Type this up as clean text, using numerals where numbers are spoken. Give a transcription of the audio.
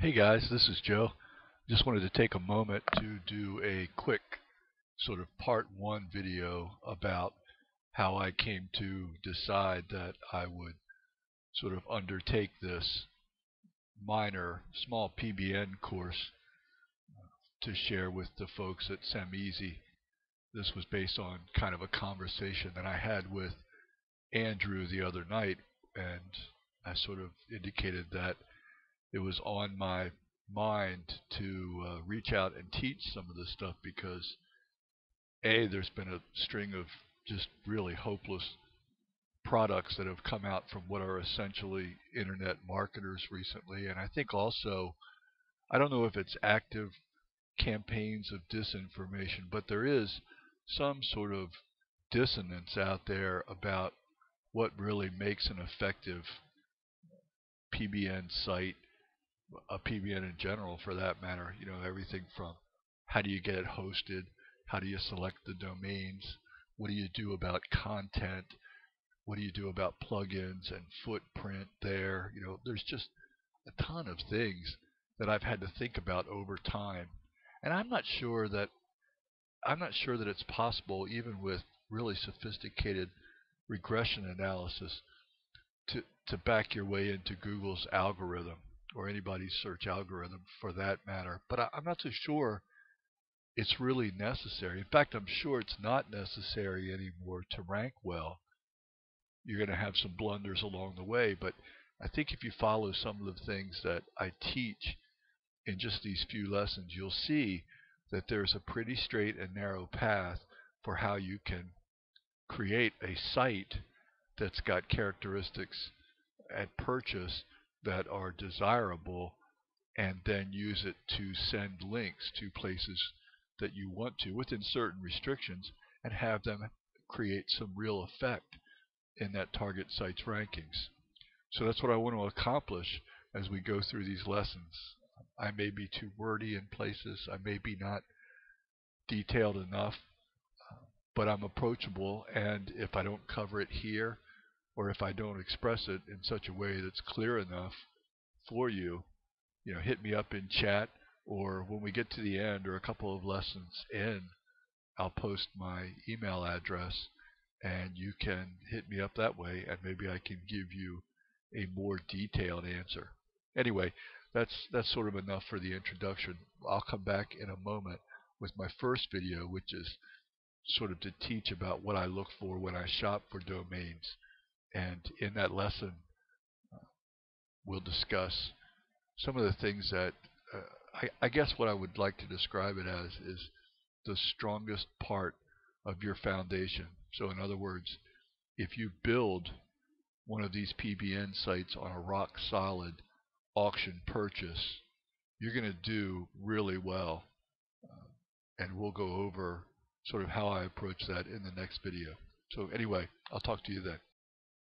Hey guys, this is Joe. Just wanted to take a moment to do a quick sort of part one video about how I came to decide that I would sort of undertake this minor, small PBN course to share with the folks at SemEasy. This was based on kind of a conversation that I had with Andrew the other night, and I sort of indicated that it was on my mind to reach out and teach some of this stuff because there's been a string of just really hopeless products that have come out from what are essentially internet marketers recently, and I think also, I don't know if it's active campaigns of disinformation, but there is some sort of dissonance out there about what really makes an effective PBN site, a PBN in general for that matter. Everything from how do you get it hosted, how do you select the domains, what do you do about content, what do you do about plugins and footprint there. There's just a ton of things that I've had to think about over time. And I'm not sure that it's possible, even with really sophisticated regression analysis, to back your way into Google's algorithm or anybody's search algorithm for that matter. But I'm not so sure it's really necessary. In fact, I'm sure it's not necessary anymore to rank well. You're going to have some blunders along the way, but I think if you follow some of the things that I teach in just these few lessons, you'll see that there's a pretty straight and narrow path for how you can create a site that's got characteristics at purchase that are desirable, and then use it to send links to places that you want to within certain restrictions, and have them create some real effect in that target site's rankings. So that's what I want to accomplish as we go through these lessons. I may be too wordy in places, I may be not detailed enough, but I'm approachable, and if I don't cover it here, or if I don't express it in such a way that's clear enough for you, hit me up in chat, or when we get to the end or a couple of lessons in, I'll post my email address and you can hit me up that way, and maybe I can give you a more detailed answer. Anyway, that's sort of enough for the introduction. I'll come back in a moment with my first video, which is sort of to teach about what I look for when I shop for domains. And in that lesson, we'll discuss some of the things that I guess what I would like to describe it as is the strongest part of your foundation. So in other words, if you build one of these PBN sites on a rock solid auction purchase, you're going to do really well. And we'll go over sort of how I approach that in the next video. So anyway, I'll talk to you then.